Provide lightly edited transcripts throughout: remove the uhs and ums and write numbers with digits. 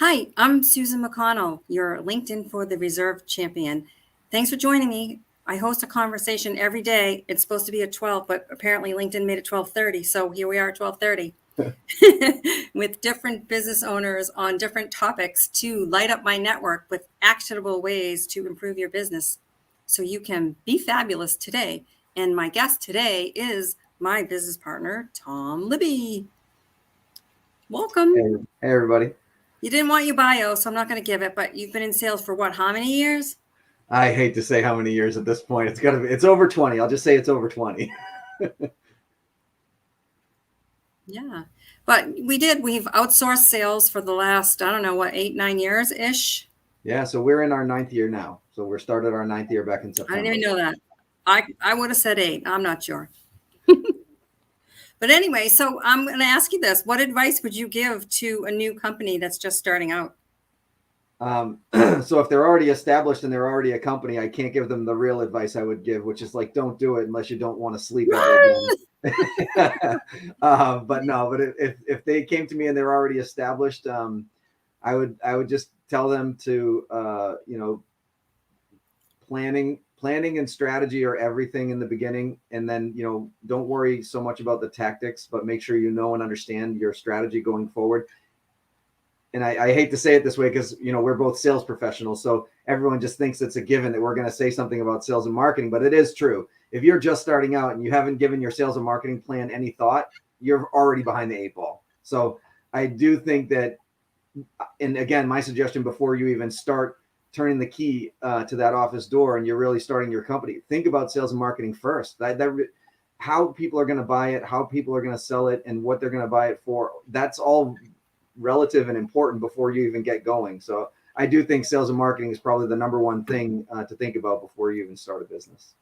Hi, I'm Susan McConnell, your LinkedIn for the Reserve champion. Thanks for joining me. I host a conversation every day. It's supposed to be at 12, but apparently LinkedIn made it 12:30. So here we are at 12:30 with different business owners on different topics to light up my network with actionable ways to improve your business so you can be fabulous today. And my guest today is my business partner, Tom Libby. Welcome. Hey, everybody. You didn't want your bio, so I'm not going to give it, but you've been in sales for what, how many years? I hate to say how many years at this point. It's over 20. I'll just say it's over 20. Yeah. But we've outsourced sales for the last, I don't know, 8, 9 years ish. Yeah, so we're in our 9th year now. So we're started our 9th year back in September. I didn't even know that. I would have said 8. I'm not sure. But anyway, so I'm going to ask you this. What advice would you give to a new company that's just starting out? So if they're already established and they're already a company, I can't give them the real advice I would give, which is like, don't do it unless you don't want to sleep ever again. But if they came to me and they're already established, I would just tell them to, planning and strategy are everything in the beginning. And then, don't worry so much about the tactics, but make sure you know and understand your strategy going forward. And I hate to say it this way because, we're both sales professionals. So everyone just thinks it's a given that we're going to say something about sales and marketing, but it is true. If you're just starting out and you haven't given your sales and marketing plan any thought, you're already behind the 8 ball. So I do think that, and again, my suggestion before you even start turning the key to that office door and you're really starting your company, think about sales and marketing first. How people are going to buy it, how people are going to sell it, and what they're going to buy it for. That's all relative and important before you even get going. So I do think sales and marketing is probably the number one thing to think about before you even start a business.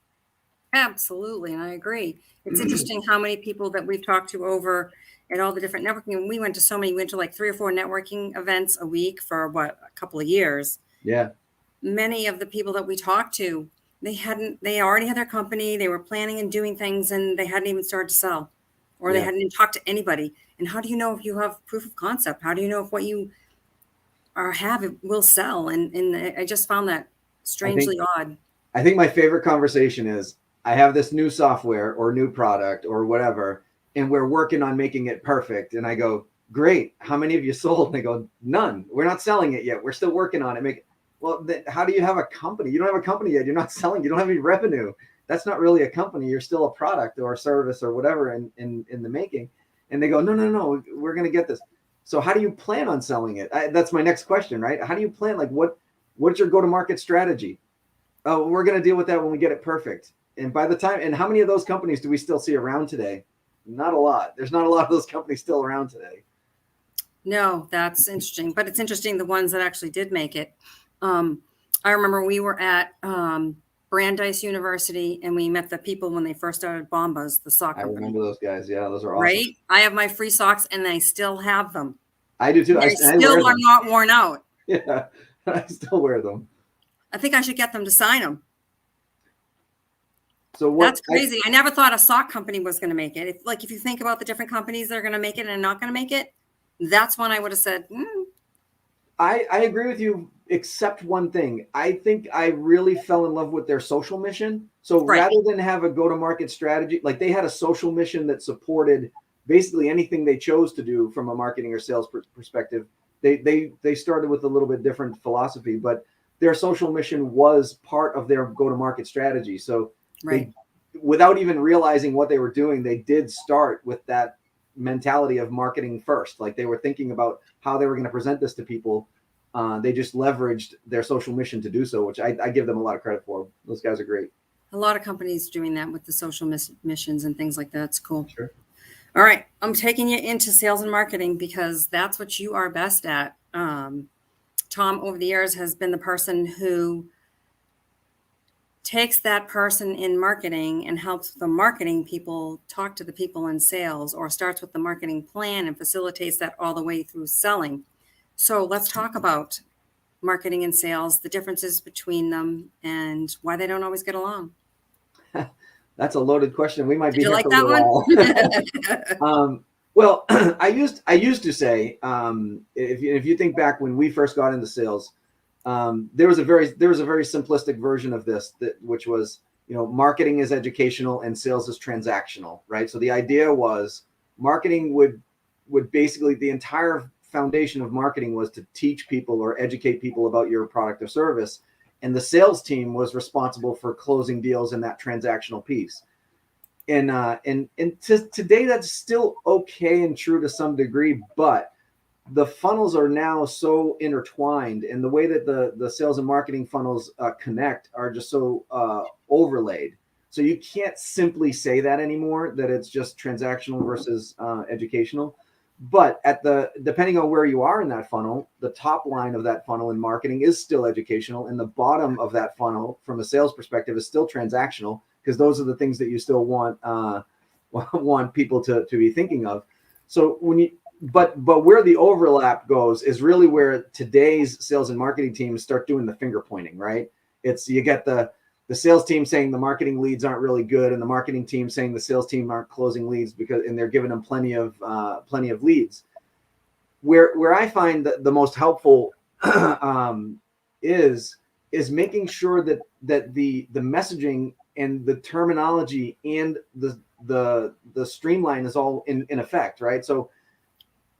Absolutely. And I agree. It's interesting how many people that we've talked to over at all the different networking. We went to like 3 or 4 networking events a week for a couple of years. Yeah. Many of the people that we talked to, they already had their company, they were planning and doing things, and they hadn't even started to sell, or they hadn't even talked to anybody. And how do you know if you have proof of concept? How do you know if what you have it will sell? And I just found that strangely odd. I think my favorite conversation is, I have this new software or new product or whatever, and we're working on making it perfect. And I go, great. How many of you sold? And they go, none. We're not selling it yet. We're still working on it. Well, how do you have a company? You don't have a company yet. You're not selling. You don't have any revenue. That's not really a company. You're still a product or a service or whatever in the making. And they go, no, we're going to get this. So how do you plan on selling it? That's my next question, right? How do you plan? Like, what's your go-to-market strategy? Oh, we're going to deal with that when we get it perfect. And by the time, and how many of those companies do we still see around today? Not a lot. There's not a lot of those companies still around today. No, that's interesting. But it's interesting, the ones that actually did make it. I remember we were at Brandeis University and we met the people when they first started Bombas, the sock company. I remember those guys. Yeah, those are awesome. Right? I have my free socks and I still have them. I do too. They still are not worn out. Yeah, I still wear them. I think I should get them to sign them. So that's crazy. I never thought a sock company was going to make it. If you think about the different companies that are going to make it and not going to make it, that's when I would have said, I agree with you, except one thing. I think I really fell in love with their social mission. So rather than have a go-to-market strategy, like they had a social mission that supported basically anything they chose to do from a marketing or sales perspective. They started with a little bit different philosophy, but their social mission was part of their go-to-market strategy. So without even realizing what they were doing, they did start with that mentality of marketing first. Like they were thinking about how they were going to present this to people. They just leveraged their social mission to do so, which I give them a lot of credit for. Those guys are great. A lot of companies doing that with the social missions and things like that. It's cool. Sure. All right. I'm taking you into sales and marketing because that's what you are best at. Tom, over the years, has been the person who takes that person in marketing and helps the marketing people talk to the people in sales, or starts with the marketing plan and facilitates that all the way through selling. So let's talk about marketing and sales, the differences between them, and why they don't always get along. That's a loaded question. We might be here like for a while. Well, I used to say, if you think back when we first got into sales, there was a very simplistic version of this, which was, marketing is educational and sales is transactional, right? So the idea was marketing would basically, the entire foundation of marketing was to teach people or educate people about your product or service, and the sales team was responsible for closing deals in that transactional piece. And today that's still okay and true to some degree, but the funnels are now so intertwined, and the way that the sales and marketing funnels connect are just so overlaid. So you can't simply say that anymore, that it's just transactional versus educational. But depending on where you are in that funnel, the top line of that funnel in marketing is still educational, and the bottom of that funnel from a sales perspective is still transactional, because those are the things that you still want people to be thinking of. So but where the overlap goes is really where today's sales and marketing teams start doing the finger pointing, right? It's, you get the sales team saying the marketing leads aren't really good, and the marketing team saying the sales team aren't closing leads, and they're giving them plenty of leads. Where I find that the most helpful is making sure that the messaging and the terminology and the streamline is all in effect, right? So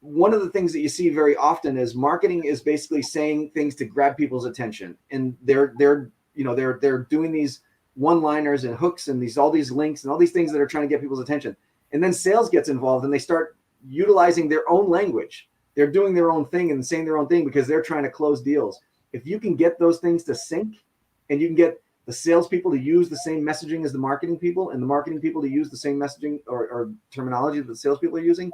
one of the things that you see very often is marketing is basically saying things to grab people's attention, and they're doing these one-liners and hooks and all these links and all these things that are trying to get people's attention. And then sales gets involved, and they start utilizing their own language. They're doing their own thing and saying their own thing because they're trying to close deals. If you can get those things to sync, and you can get the salespeople to use the same messaging as the marketing people, and the marketing people to use the same messaging or terminology that the salespeople are using,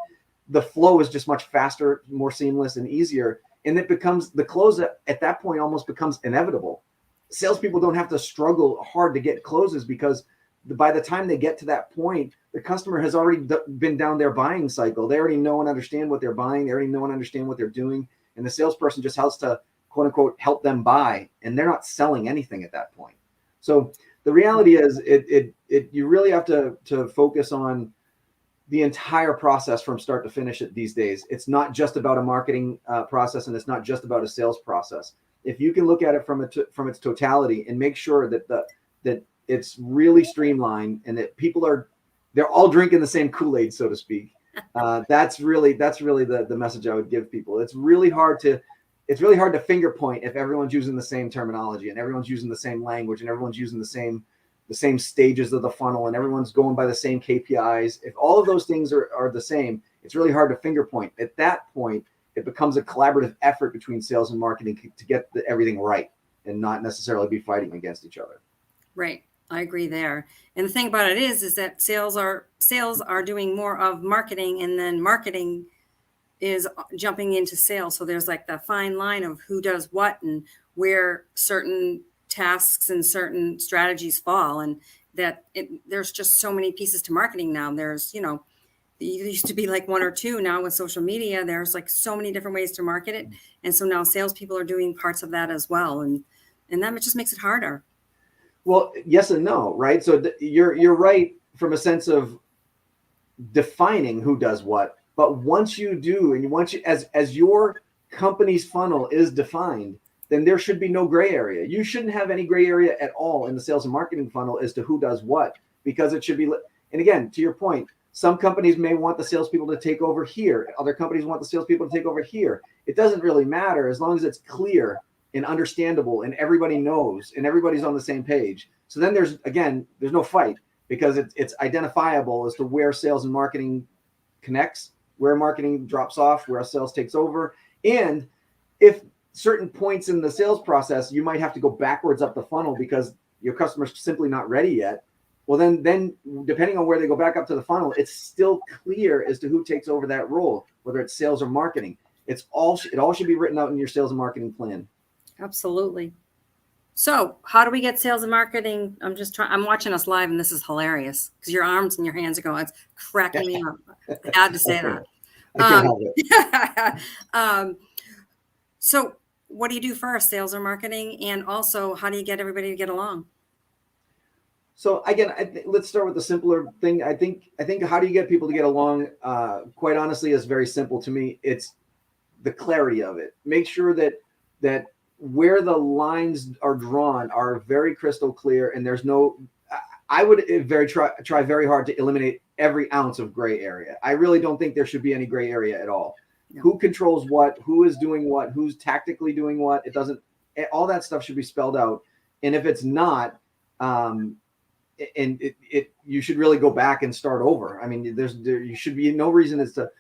the flow is just much faster, more seamless, and easier. And it becomes, the close at that point almost becomes inevitable. Salespeople don't have to struggle hard to get closes, because by the time they get to that point, the customer has already been down their buying cycle. They already know and understand what they're buying. They already know and understand what they're doing. And the salesperson just has to, quote unquote, help them buy. And they're not selling anything at that point. So the reality is you really have to focus on the entire process from start to finish these days. It's not just about a marketing process, and it's not just about a sales process. If you can look at it from its totality and make sure that it's really streamlined, and that they're all drinking the same Kool-Aid, so to speak. That's really the message I would give people. It's really hard to finger point if everyone's using the same terminology, and everyone's using the same language, and everyone's using the same stages of the funnel, and everyone's going by the same KPIs. If all of those things are the same, it's really hard to finger point. At that point, it becomes a collaborative effort between sales and marketing to get everything right, and not necessarily be fighting against each other. Right. I agree there. And the thing about it is that sales are doing more of marketing, and then marketing is jumping into sales. So there's like that fine line of who does what, and where certain tasks and certain strategies fall. And there's just so many pieces to marketing now. There's, it used to be like one or two. Now with social media, there's like so many different ways to market it. And so now salespeople are doing parts of that as well. And that just makes it harder. Well, yes and no, right? So you're right from a sense of defining who does what. But once you do, and as your company's funnel is defined, then there should be no gray area. You shouldn't have any gray area at all in the sales and marketing funnel as to who does what, because it should be. And again, to your point, some companies may want the salespeople to take over here. Other companies want the salespeople to take over here. It doesn't really matter as long as it's clear and understandable, and everybody knows, and everybody's on the same page. So then there's no fight, because it's identifiable as to where sales and marketing connects, where marketing drops off, where sales takes over. And if certain points in the sales process, you might have to go backwards up the funnel because your customer's simply not ready yet. Well, then depending on where they go back up to the funnel, it's still clear as to who takes over that role, whether it's sales or marketing. It all should be written out in your sales and marketing plan. Absolutely. So how do we get sales and marketing? I'm watching us live, and this is hilarious because your arms and your hands are going, it's cracking me up. I had to say that. I can't help it. So what do you do first, sales or marketing? And also, how do you get everybody to get along? So again, let's start with the simpler thing. I think how do you get people to get along? Quite honestly, is very simple to me. It's the clarity of it. Make sure that where the lines are drawn are very crystal clear, and there's no. I would try very hard to eliminate every ounce of gray area. I really don't think there should be any gray area at all. No. Who controls what? Who is doing what? Who's tactically doing what? It doesn't. All that stuff should be spelled out. And if it's not, and you should really go back and start over. I mean, you should be no reason as to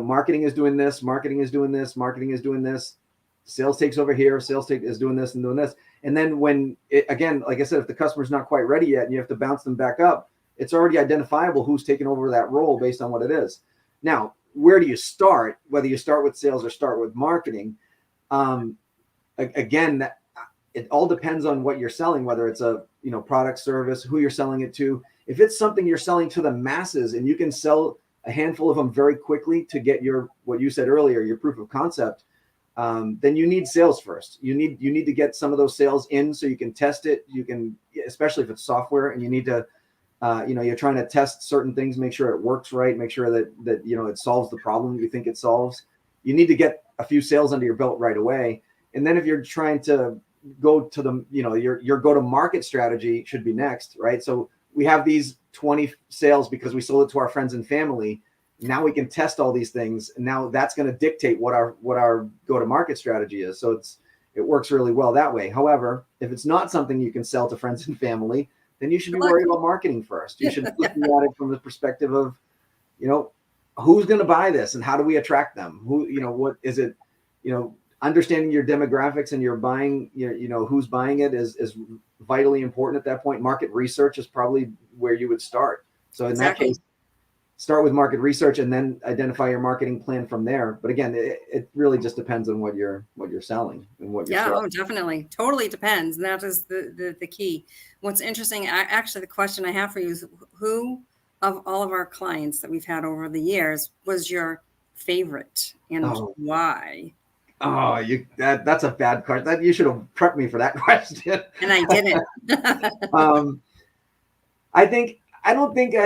marketing is doing this, marketing is doing this, marketing is doing this, sales takes over here, is doing this and doing this. And then when again, like I said, if the customer's not quite ready yet and you have to bounce them back up, it's already identifiable who's taking over that role based on what it is. Now, where do you start? Whether you start with sales or start with marketing, again, it all depends on what you're selling, whether it's a product, service, who you're selling it to. If it's something you're selling to the masses and you can sell a handful of them very quickly to get what you said earlier, your proof of concept, then you need sales first. You need to get some of those sales in so you can test it. You can, especially if it's software and you need to, you're trying to test certain things, make sure it works right, make sure that it solves the problem you think it solves. You need to get a few sales under your belt right away. And then if you're trying to go to the, your go-to-market strategy should be next, right? So we have these 20 sales because we sold it to our friends and family. Now we can test all these things, and now that's going to dictate what our go-to-market strategy is. So it works really well that way. However, if it's not something you can sell to friends and family, then you should be worried about marketing first. You should look at it from the perspective of, who's going to buy this and how do we attract them? Who, what is it? Understanding your demographics and your buying, who's buying it is vitally important at that point. Market research is probably where you would start. So in that case, start with market research and then identify your marketing plan from there. But again, it really just depends on what you're selling and what you're selling. Oh, definitely. Totally depends. And that is the key. What's interesting, actually, the question I have for you is who of all of our clients that we've had over the years was your favorite and why? Oh, that's a bad question. You should have prepped me for that question. And I didn't. I don't think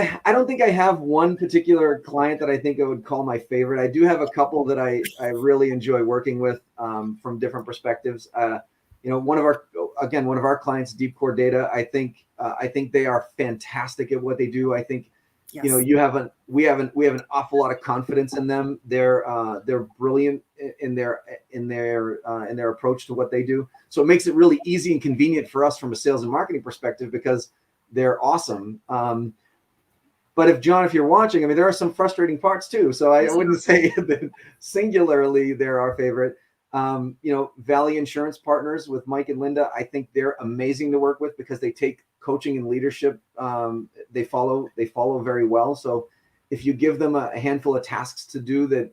I have one particular client that I think I would call my favorite. I do have a couple that I really enjoy working with from different perspectives. One of our clients, Deep Core Data, I think they are fantastic at what they do. I think yes. We have an awful lot of confidence in them. They're brilliant in their approach to what they do. So it makes it really easy and convenient for us from a sales and marketing perspective because they're awesome. But if you're watching, I mean, there are some frustrating parts too. So I wouldn't say that singularly they're our favorite. Valley Insurance Partners with Mike and Linda, I think they're amazing to work with because they take coaching and leadership. They follow very well. So if you give them a handful of tasks to do that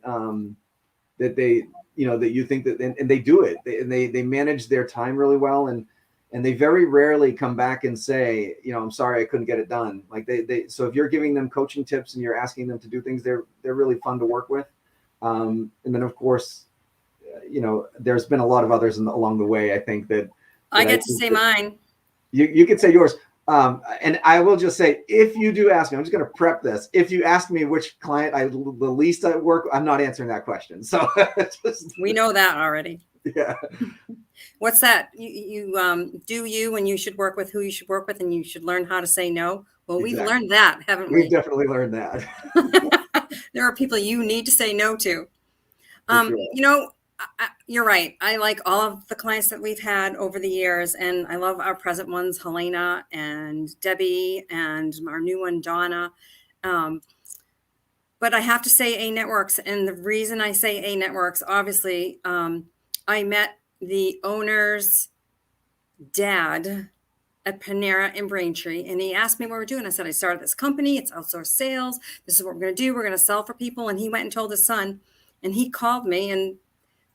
they, that you think that, and they do it, they manage their time really well. And they very rarely come back and say, I'm sorry, I couldn't get it done. Like so if you're giving them coaching tips and you're asking them to do things, they're really fun to work with. And then of course, there's been a lot of others along the way. I think that I get to say mine. You could say yours. And I will just say, if you do ask me, I'm just going to prep this. If you ask me which client the least I work, I'm not answering that question. So we know that already. Yeah. What's that? You do you, and you should work with who you should work with, and you should learn how to say no. Well, exactly. We've learned that, haven't we? We've definitely learned that. There are people you need to say no to. Sure. You're right. I like all of the clients that we've had over the years, and I love our present ones, Helena and Debbie, and our new one, Donna. But I have to say A Networks, and the reason I say A Networks, obviously, I met the owner's dad at Panera in Braintree, and he asked me what we're doing. I said, I started this company. It's outsourced sales. This is what we're going to do. We're going to sell for people. And he went and told his son, and he called me, and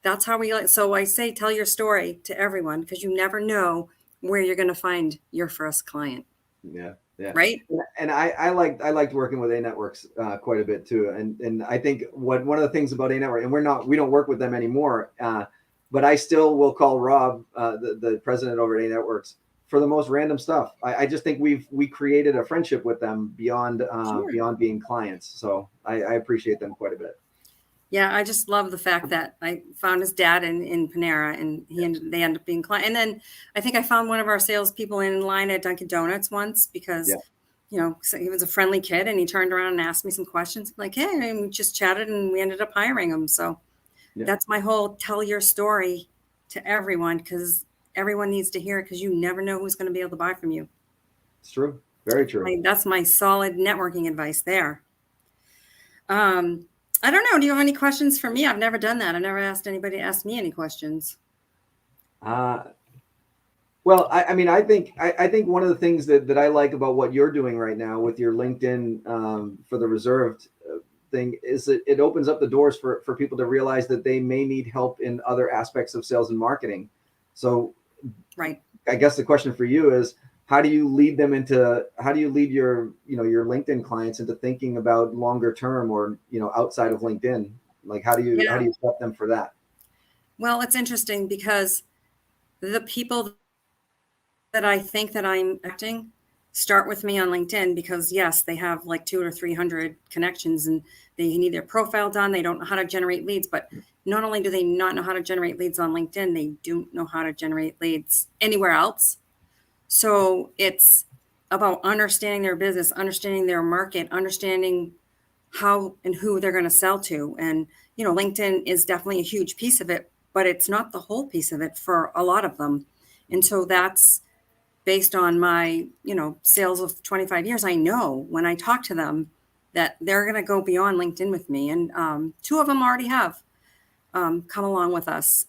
that's how we. So I say, tell your story to everyone, because you never know where you're going to find your first client. Yeah. Right. And I liked working with A Networks quite a bit too. And I think one of the things about A Network, and we don't work with them anymore. But I still will call Rob, the president over at A Networks, for the most random stuff. I just think we created a friendship with them beyond Sure. beyond being clients. So I appreciate them quite a bit. Yeah, I just love the fact that I found his dad in Panera, and they ended up being client. And then I think I found one of our salespeople in line at Dunkin' Donuts once because, Yeah. so he was a friendly kid, and he turned around and asked me some questions like, hey, and we just chatted, and we ended up hiring him. So Yeah. that's my whole tell your story to everyone, because everyone needs to hear it, because you never know who's going to be able to buy from you. It's true. Very true. That's my solid networking advice there. I don't know. Do you have any questions for me? I've never done that. I've never asked anybody to ask me any questions. Well, I mean, I think one of the things that I like about what you're doing right now with your LinkedIn for the reserved thing is that it opens up the doors for people to realize that they may need help in other aspects of sales and marketing. So, Right. I guess the question for you is, how do you lead your your LinkedIn clients into thinking about longer term or outside of LinkedIn? Like, how do you prep them for that? Well, it's interesting because the people that I think that I'm acting start with me on LinkedIn, because yes, they have like 200 or 300 connections and they need their profile done. They don't know how to generate leads, but not only do they not know how to generate leads on LinkedIn, they don't know how to generate leads anywhere else. So it's about understanding their business, understanding their market, understanding how and who they're going to sell to. And, LinkedIn is definitely a huge piece of it, but it's not the whole piece of it for a lot of them. And so that's based on my, sales of 25 years. I know when I talk to them that they're going to go beyond LinkedIn with me. And two of them already have come along with us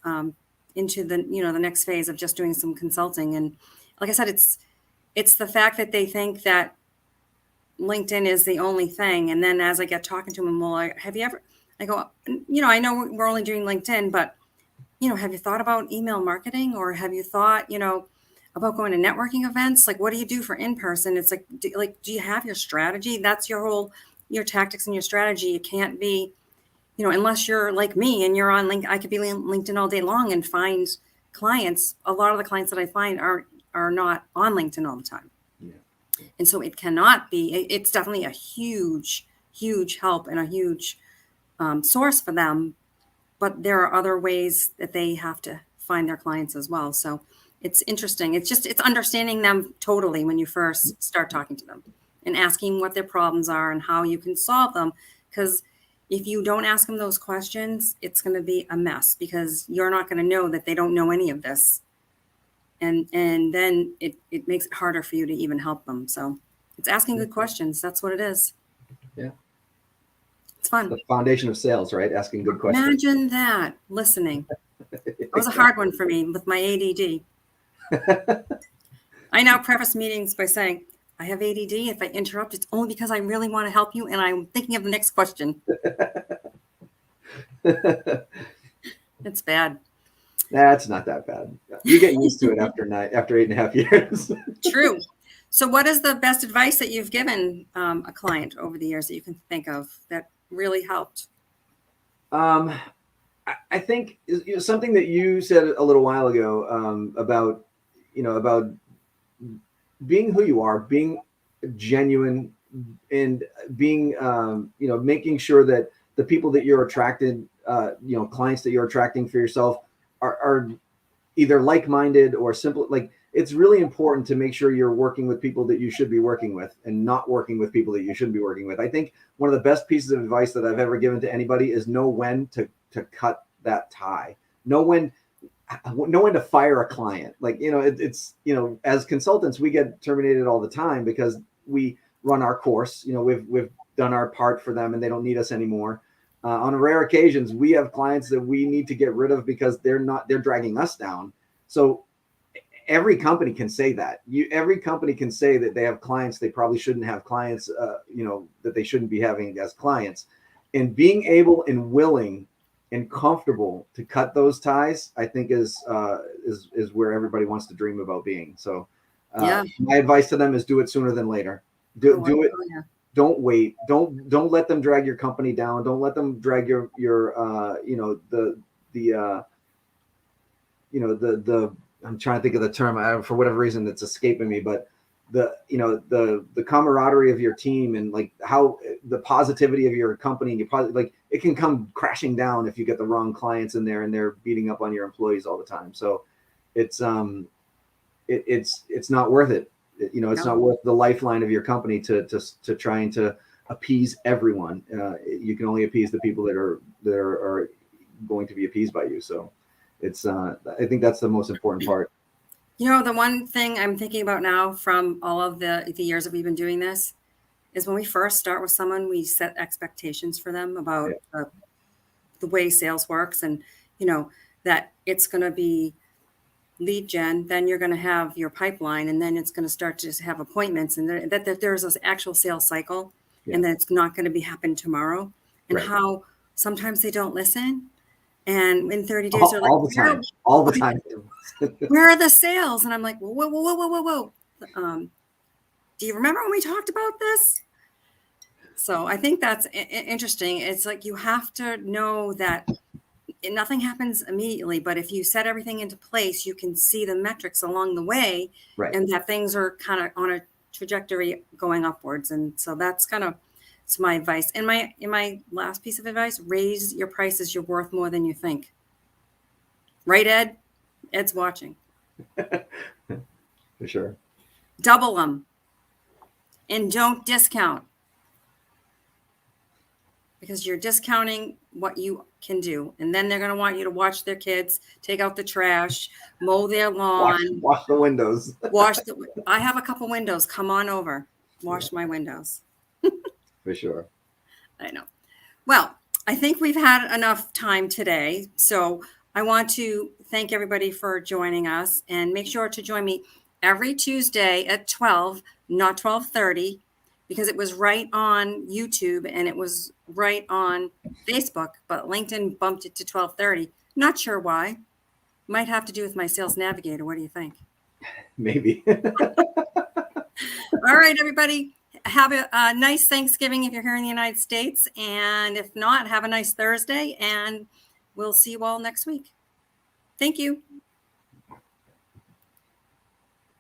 into the, the next phase of just doing some consulting. And like I said, it's the fact that they think that LinkedIn is the only thing. And then as I get talking to them, well, have you ever, I go, I know we're only doing LinkedIn, but, have you thought about email marketing, or have you thought, about going to networking events? Like, what do you do for in-person? It's like, do you have your strategy? That's your tactics and your strategy. You can't be, unless you're like me and you're on I could be on LinkedIn all day long and find clients. A lot of the clients that I find are not on LinkedIn all the time. Yeah. And so it cannot be, it's definitely a huge, huge help and a huge source for them. But there are other ways that they have to find their clients as well. So it's interesting. It's understanding them totally when you first start talking to them and asking what their problems are and how you can solve them. Because if you don't ask them those questions, it's going to be a mess, because you're not going to know that they don't know any of this. And then it makes it harder for you to even help them. So it's asking good questions. That's what it is. Yeah. It's fun. The foundation of sales, right? Asking good questions. Imagine that, listening. That was a hard one for me with my ADD. I now preface meetings by saying, I have ADD. If I interrupt, it's only because I really want to help you and I'm thinking of the next question. It's bad. That's not that bad. You get used to it after 8.5 years. True. So what is the best advice that you've given a client over the years that you can think of that really helped? I think something that you said a little while ago about being who you are, being genuine, and being making sure that the people that you're attracted, clients that you're attracting for yourself are either like-minded or simple. Like, it's really important to make sure you're working with people that you should be working with and not working with people that you shouldn't be working with. I think one of the best pieces of advice that I've ever given to anybody is know when to cut that tie. Know when to fire a client. Like, it's as consultants, we get terminated all the time because we run our course. We've done our part for them and they don't need us anymore. On rare occasions, we have clients that we need to get rid of because they're dragging us down. So every company can say that. Every company can say that they have clients they probably shouldn't have, clients, that they shouldn't be having as clients. And being able and willing and comfortable to cut those ties, I think is where everybody wants to dream about being. So my advice to them is do it sooner than later. Do it. Yeah. Don't wait. Don't let them drag your company down. Don't let them drag your the I'm trying to think of the term. For whatever reason, it's escaping me. But the camaraderie of your team and like how the positivity of your company and like it can come crashing down if you get the wrong clients in there and they're beating up on your employees all the time. So it's it's not worth it. It's not worth the lifeline of your company to trying to appease everyone. You can only appease the people that are going to be appeased by you. So it's I think that's the most important part. The one thing I'm thinking about now from all of the years that we've been doing this is when we first start with someone, we set expectations for them about the way sales works, and that it's going to be lead gen, then you're going to have your pipeline, and then it's going to start to have appointments, and that there's this actual sales cycle, and that it's not going to be happen tomorrow, and how sometimes they don't listen. And in 30 days, they're like, all the time. Where are the sales? And I'm like, whoa. Do you remember when we talked about this? So I think that's interesting. It's like you have to know that nothing happens immediately, but if you set everything into place, you can see the metrics along the way, and that things are kind of on a trajectory going upwards. And so that's kind of, it's my advice. And my last piece of advice: raise your prices. You're worth more than you think. Right, Ed? Ed's watching. For sure. Double them, and don't discount, because you're discounting what you can do. And then they're going to want you to watch their kids, take out the trash, mow their lawn, wash the windows. I have a couple windows. Come on over. Wash my windows. For sure. I know. Well, I think we've had enough time today. So I want to thank everybody for joining us, and make sure to join me every Tuesday at 12, not 12:30, because it was right on YouTube and it was right on Facebook, but LinkedIn bumped it to 12:30. Not sure why. Might have to do with my sales navigator. What do you think? Maybe. All right, everybody. Have a nice Thanksgiving if you're here in the United States. And if not, have a nice Thursday, and we'll see you all next week. Thank you.